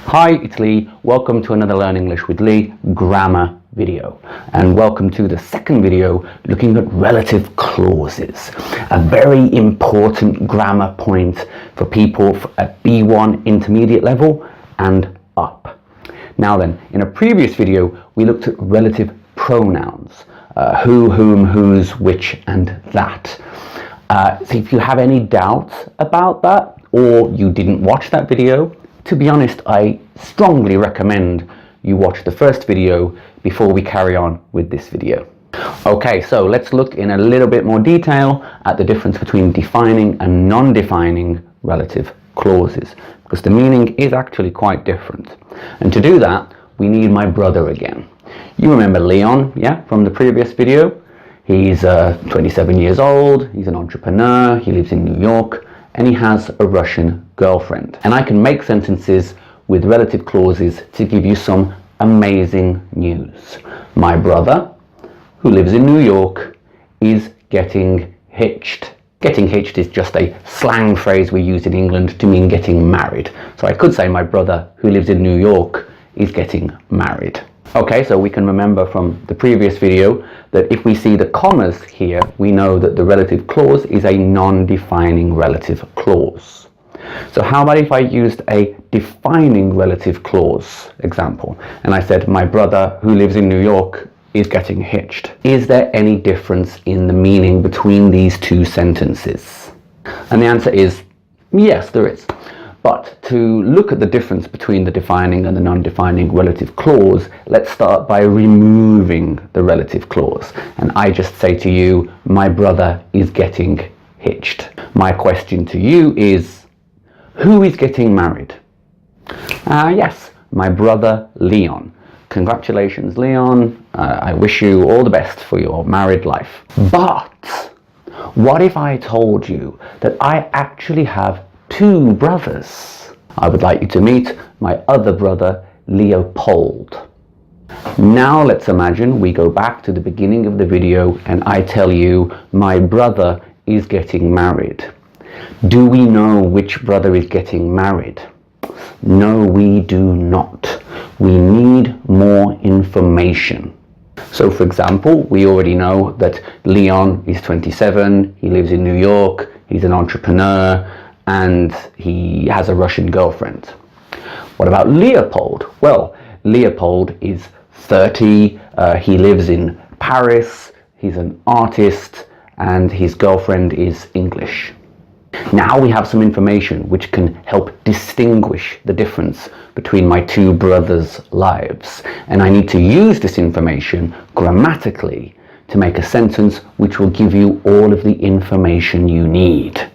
Hi, it's Lee. Welcome to another Learn English with Lee grammar video. And welcome to the second video looking at relative clauses. A very important grammar point for people at B1 intermediate level and up. Now then, in a previous video, we looked at relative pronouns. Who, whom, whose, which, and that. So if you have any doubts about that, or you didn't watch that video, to be honest, I strongly recommend you watch the first video before we carry on with this video. Okay, so let's look in a little bit more detail at the difference between defining and non-defining relative clauses, because the meaning is actually quite different. And to do that, we need my brother again. You remember Leon, yeah, from the previous video? He's 27 years old, he's an entrepreneur, he lives in New York, and he has a Russian girlfriend. And I can make sentences with relative clauses to give you some amazing news. My brother, who lives in New York, is getting hitched. Getting hitched is just a slang phrase we use in England to mean getting married. So I could say my brother, who lives in New York, is getting married. Okay, so we can remember from the previous video that if we see the commas here, we know that the relative clause is a non-defining relative clause. So how about if I used a defining relative clause example, and I said, my brother who lives in New York is getting hitched. Is there any difference in the meaning between these two sentences? And the answer is yes, there is. But to look at the difference between the defining and the non-defining relative clause, let's start by removing the relative clause. And I just say to you, my brother is getting hitched. My question to you is, who is getting married? Yes, my brother Leon. Congratulations, Leon. I wish you all the best for your married life. But what if I told you that I actually have two brothers? I would like you to meet my other brother, Leopold. Now let's imagine we go back to the beginning of the video and I tell you my brother is getting married. Do we know which brother is getting married? No, we do not. We need more information. So for example, we already know that Leon is 27, he lives in New York, he's an entrepreneur, and he has a Russian girlfriend. What about Leopold? Well, Leopold is 30, he lives in Paris, he's an artist, and his girlfriend is English. Now we have some information which can help distinguish the difference between my two brothers' lives. And I need to use this information grammatically to make a sentence which will give you all of the information you need.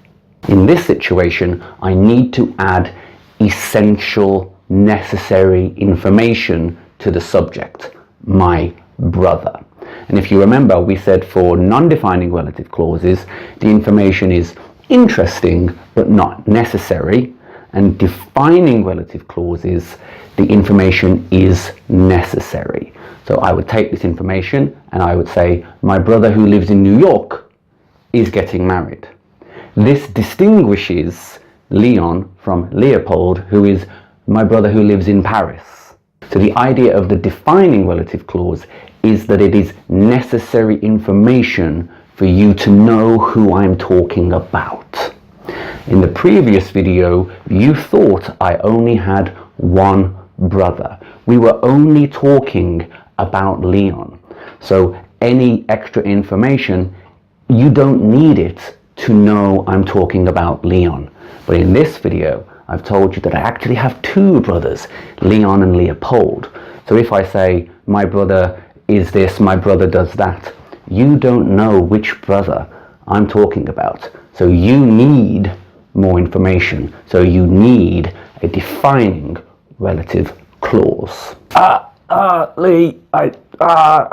In this situation, I need to add essential, necessary information to the subject, my brother. And if you remember, we said for non-defining relative clauses, the information is interesting but not necessary, and defining relative clauses, the information is necessary. So I would take this information and I would say, my brother who lives in New York is getting married. This distinguishes Leon from Leopold, who is my brother who lives in Paris. So the idea of the defining relative clause is that it is necessary information for you to know who I'm talking about. In the previous video, you thought I only had one brother. We were only talking about Leon. So any extra information, you don't need it to know I'm talking about Leon. But in this video, I've told you that I actually have two brothers, Leon and Leopold. So if I say, my brother is this, my brother does that, you don't know which brother I'm talking about. So you need more information. So you need a defining relative clause. Lee, I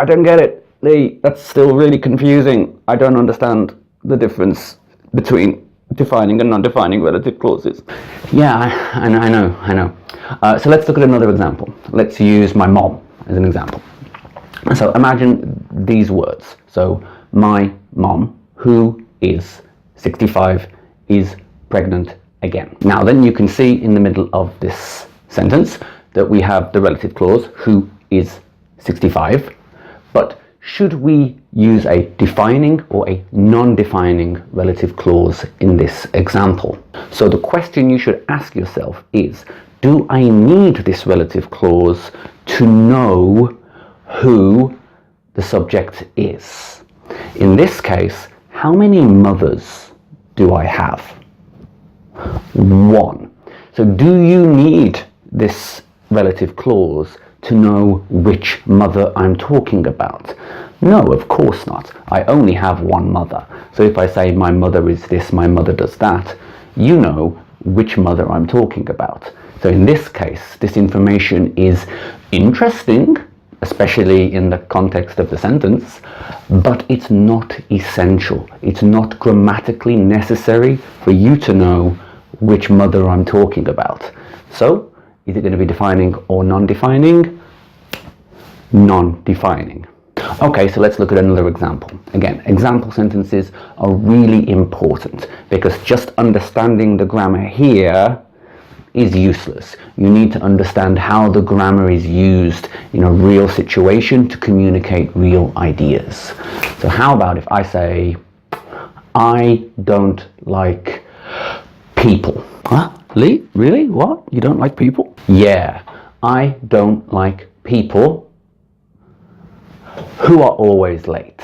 don't get it. Lee, that's still really confusing. I don't understand the difference between defining and non-defining relative clauses. Yeah, I know. So let's look at another example. Let's use my mom as an example. So imagine these words. So my mom, who is 65, is pregnant again. Now then you can see in the middle of this sentence that we have the relative clause who is 65, but should we use a defining or a non-defining relative clause in this example? So the question you should ask yourself is, do I need this relative clause to know who the subject is? In this case, how many mothers do I have? 1. So do you need this relative clause to know which mother I'm talking about? No, of course not. I only have one mother. So if I say my mother is this, my mother does that, you know which mother I'm talking about. So in this case, this information is interesting, especially in the context of the sentence, but it's not essential. It's not grammatically necessary for you to know which mother I'm talking about. So, is it going to be defining or non-defining? Non-defining. Okay, so let's look at another example. Again, example sentences are really important because just understanding the grammar here is useless. You need to understand how the grammar is used in a real situation to communicate real ideas. So how about if I say, I don't like people. Huh? Lee? Really? What? You don't like people? Yeah, I don't like people who are always late.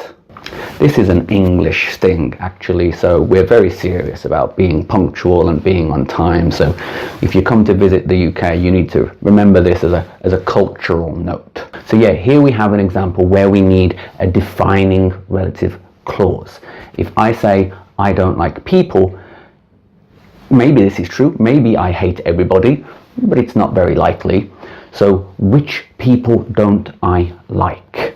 This is an English thing, actually, so we're very serious about being punctual and being on time. So if you come to visit the UK, you need to remember this as a cultural note. So yeah, here we have an example where we need a defining relative clause. If I say, I don't like people, maybe this is true, maybe I hate everybody, but it's not very likely. So which people don't I like?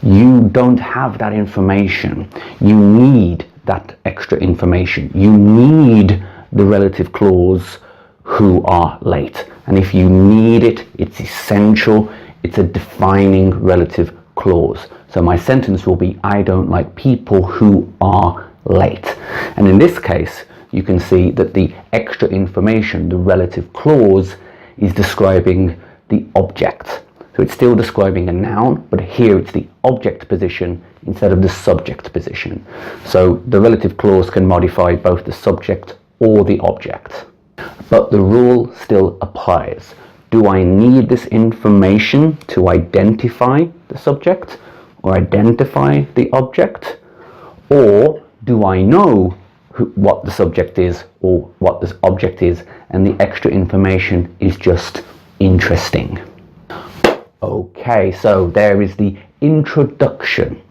You don't have that information. You need that extra information. You need the relative clause who are late. And if you need it, it's essential. It's a defining relative clause. So my sentence will be, I don't like people who are late. And in this case, you can see that the extra information, the relative clause, is describing the object. So it's still describing a noun, but here it's the object position instead of the subject position. So the relative clause can modify both the subject or the object. But the rule still applies. Do I need this information to identify the subject or identify the object? Or do I know what the subject is or what this object is, and the extra information is just interesting? Okay, so there is the introduction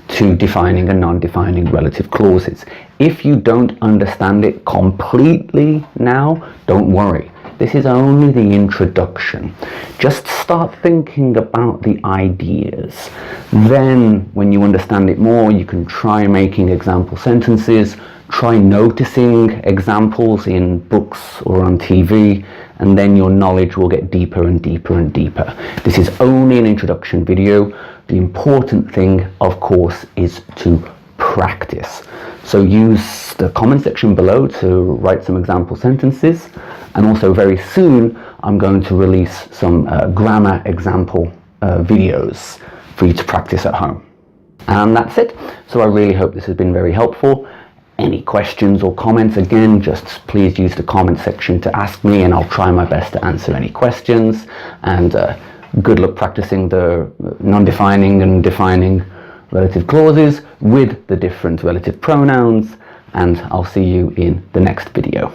to defining and non-defining relative clauses. If you don't understand it completely now, don't worry. This is only the introduction. Just start thinking about the ideas. Then, when you understand it more, you can try making example sentences, try noticing examples in books or on TV, and then your knowledge will get deeper and deeper and deeper. This is only an introduction video. The important thing, of course, is to practice. So use the comment section below to write some example sentences, and also very soon I'm going to release some grammar example videos for you to practice at home. And that's it. So I really hope this has been very helpful. Any questions or comments, again, just please use the comment section to ask me, and I'll try my best to answer any questions. And good luck practicing the non-defining and defining relative clauses with the different relative pronouns, and I'll see you in the next video.